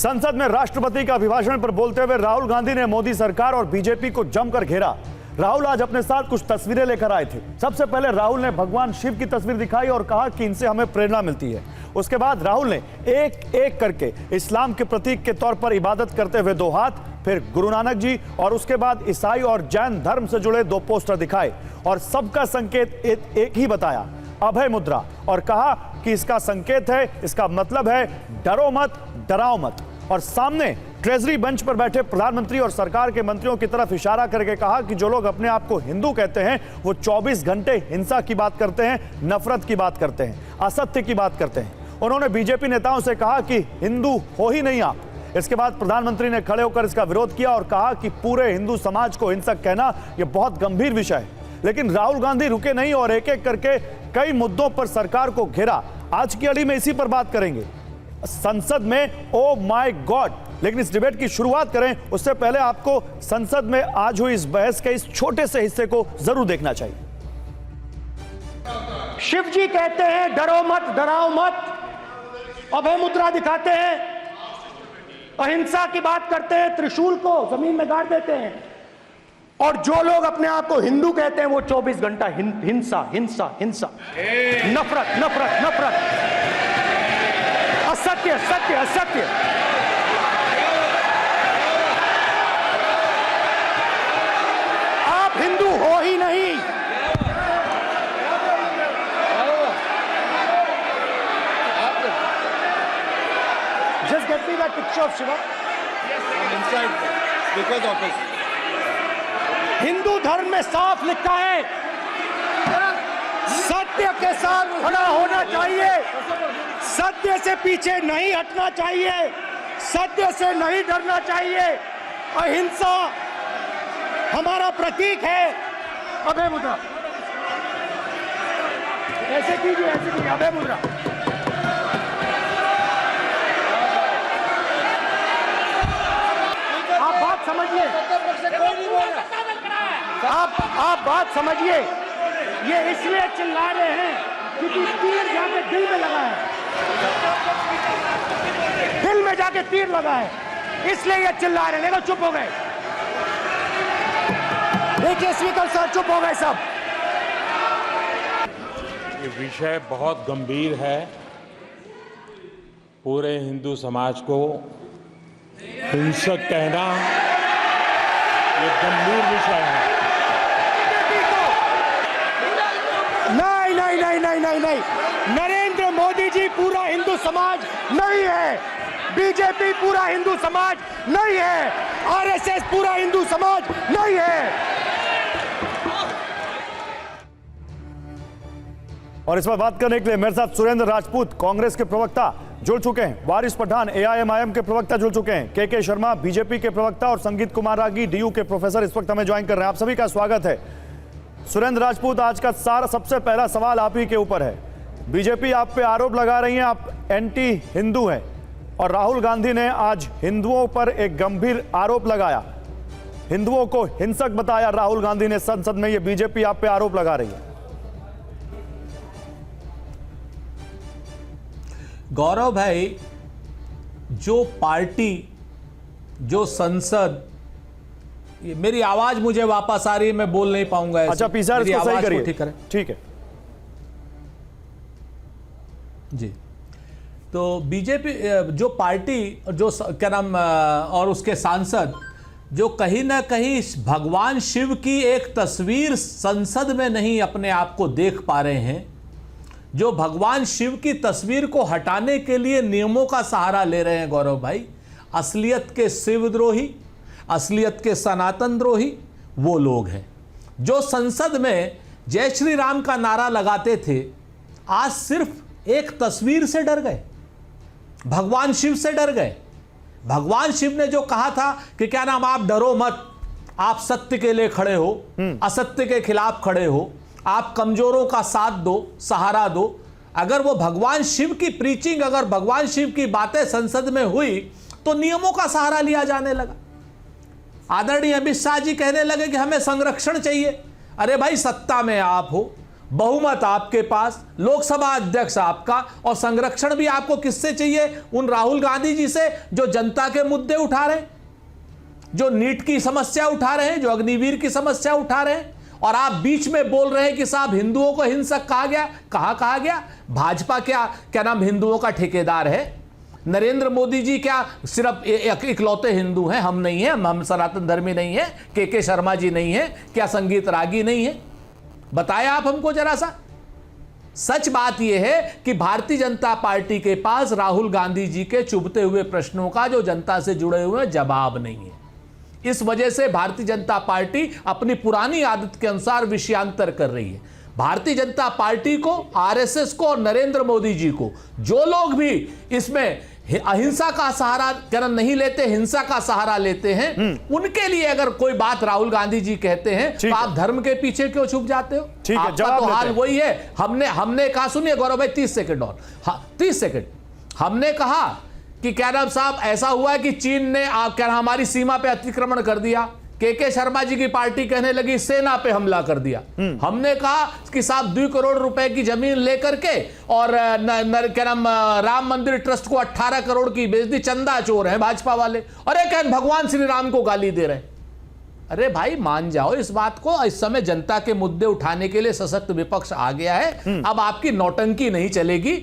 संसद में राष्ट्रपति का अभिभाषण पर बोलते हुए राहुल गांधी ने मोदी सरकार और बीजेपी को जमकर घेरा। राहुल आज अपने साथ कुछ तस्वीरें लेकर आए थे। सबसे पहले राहुल ने भगवान शिव की तस्वीर दिखाई और कहा कि इनसे हमें प्रेरणा मिलती है। उसके बाद राहुल ने एक एक करके इस्लाम के प्रतीक के तौर पर इबादत करते हुए दो हाथ, फिर गुरु नानक जी और उसके बाद ईसाई और जैन धर्म से जुड़े दो पोस्टर दिखाए और सबका संकेत एक ही बताया, अभय मुद्रा, और कहा कि इसका संकेत है, इसका मतलब है डरो मत, डराओ मत। और सामने ट्रेजरी बेंच पर बैठे प्रधानमंत्री और सरकार के मंत्रियों की तरफ इशारा करके कहा कि जो लोग अपने आप को हिंदू कहते हैं वो 24 घंटे हिंसा की बात करते हैं, नफरत की बात करते हैं, असत्य की बात करते हैं। उन्होंने बीजेपी नेताओं से कहा कि हिंदू हो ही नहीं आप। इसके बाद प्रधानमंत्री ने खड़े होकर इसका विरोध किया और कहा कि पूरे हिंदू समाज को हिंसक कहना यह बहुत गंभीर विषय है। लेकिन राहुल गांधी रुके नहीं और एक एक करके कई मुद्दों पर सरकार को घेरा। आज की अड़ी में इसी पर बात करेंगे, संसद में ओ माय गॉड। लेकिन इस डिबेट की शुरुआत करें उससे पहले आपको संसद में आज हुई इस बहस के इस छोटे से हिस्से को जरूर देखना चाहिए। शिव जी कहते हैं डरो मत, डराओ मत, अभय मुद्रा दिखाते हैं, अहिंसा की बात करते हैं, त्रिशूल को जमीन में गाड़ देते हैं, और जो लोग अपने आप को हिंदू कहते हैं वो 24 घंटा हिंसा हिंसा हिंसा, नफरत नफरत नफरत, असत्य सत्य असत्य। आप हिंदू हो ही नहीं। Just get me that picture of Shiva. Yes, I'm inside because of this. Hindu धर्म में साफ लिखा है, सत्य के साथ खड़ा होना चाहिए, सत्य से पीछे नहीं हटना चाहिए, सत्य से नहीं डरना चाहिए। अहिंसा हमारा प्रतीक है। अभय मुद्रा ऐसे कीजिए, ऐसे कीजिए, अभय मुद्रा। आप बात समझिए, आप बात समझिए। ये इसलिए चिल्ला रहे हैं क्योंकि तीर जाके दिल में लगा है, दिल में जाके तीर लगा है, इसलिए ये चिल्ला रहे हैं। देखो चुप हो गए, देखिए स्पीकर सर चुप हो गए सब। ये विषय बहुत गंभीर है। पूरे हिंदू समाज को हिंसक कहना ये गंभीर विषय है। नहीं नहीं नहीं नहीं नहीं नहीं, नरेंद्र मोदी जी पूरा हिंदू समाज नहीं है, बीजेपी पूरा हिंदू समाज नहीं है, आरएसएस पूरा हिंदू समाज नहीं है। और इस पर बात करने के लिए मेरे साथ सुरेंद्र राजपूत कांग्रेस के प्रवक्ता जुड़ चुके हैं, वारिस पठान एआईएमआईएम के प्रवक्ता जुड़ चुके हैं, के शर्मा बीजेपी के प्रवक्ता और संगीत कुमार रागी डीयू के प्रोफेसर इस वक्त हमें ज्वाइन कर रहे हैं। आप सभी का स्वागत है। सुरेंद्र राजपूत, आज का सबसे पहला सवाल आप ही के ऊपर है। बीजेपी आप पे आरोप लगा रही है आप एंटी हिंदू हैं, और राहुल गांधी ने आज हिंदुओं पर एक गंभीर आरोप लगाया, हिंदुओं को हिंसक बताया राहुल गांधी ने संसद में। ये बीजेपी आप पे आरोप लगा रही है। गौरव भाई, जो पार्टी, जो संसद, मेरी आवाज मुझे वापस आ रही है, मैं बोल नहीं पाऊंगा। अच्छा पीसीआर इसको सही करिए, ठीक करें। ठीक है जी। तो बीजेपी जो पार्टी, जो क्या नाम, और उसके सांसद जो कहीं ना कहीं भगवान शिव की एक तस्वीर संसद में नहीं अपने आप को देख पा रहे हैं, जो भगवान शिव की तस्वीर को हटाने के लिए नियमों का सहारा ले रहे हैं गौरव भाई, असलियत के शिवद्रोही, असलियत के सनातन द्रोही वो लोग हैं जो संसद में जय श्री राम का नारा लगाते थे, आज सिर्फ एक तस्वीर से डर गए, भगवान शिव से डर गए। भगवान शिव ने जो कहा था कि क्या नाम, आप डरो मत, आप सत्य के लिए खड़े हो, असत्य के खिलाफ खड़े हो, आप कमजोरों का साथ दो, सहारा दो। अगर वो भगवान शिव की प्रीचिंग, अगर भगवान शिव की बातें संसद में हुई तो नियमों का सहारा लिया जाने लगा। आदरणीय अमित शाह जी कहने लगे कि हमें संरक्षण चाहिए। अरे भाई, सत्ता में आप हो, बहुमत आपके पास, लोकसभा अध्यक्ष आपका, और संरक्षण भी आपको किससे चाहिए? उन राहुल गांधी जी से जो जनता के मुद्दे उठा रहे हैं, जो नीट की समस्या उठा रहे हैं, जो अग्निवीर की समस्या उठा रहे हैं। और आप बीच में बोल रहे हैं कि साहब हिंदुओं को हिंसक कहा गया। कहा गया? भाजपा क्या नाम हिंदुओं का ठेकेदार है? नरेंद्र मोदी जी क्या सिर्फ इकलौते हिंदू हैं? हम नहीं हैं, हम सनातन धर्मी नहीं है? के शर्मा जी नहीं है क्या? संगीत रागी नहीं है? बताया आप हमको जरा सा। सच बात यह है कि भारतीय जनता पार्टी के पास राहुल गांधी जी के चुभते हुए प्रश्नों का, जो जनता से जुड़े हुए जवाब नहीं है। इस वजह से भारतीय जनता पार्टी अपनी पुरानी आदत के अनुसार विषयांतर कर रही है। भारतीय जनता पार्टी को, आरएसएस को और नरेंद्र मोदी जी को, जो लोग भी इसमें अहिंसा का सहारा नहीं लेते, हिंसा का सहारा लेते हैं, उनके लिए अगर कोई बात राहुल गांधी जी कहते हैं तो आप धर्म के पीछे क्यों छुप जाते हो? ठीक है, आपका तो हाल वही है। हमने कहा, सुनिए गौरव भाई 30 सेकंड और, 30 सेकंड। हमने कहा कि क्या नाम साहब ऐसा हुआ है कि चीन ने हमारी सीमा पे अतिक्रमण कर दिया। के शर्मा जी की पार्टी कहने लगी सेना पे हमला कर दिया। हमने कहा कि साहब 2 करोड़ रुपए की जमीन लेकर के और क्या नाम राम मंदिर ट्रस्ट को 18 करोड़ की बेच दी। चंदा चोर है भाजपा वाले। अरे क्या भगवान श्री राम को गाली दे रहे हैं। अरे भाई मान जाओ इस बात को। इस समय जनता के मुद्दे उठाने के लिए सशक्त विपक्ष आ गया है। अब आपकी नौटंकी नहीं चलेगी।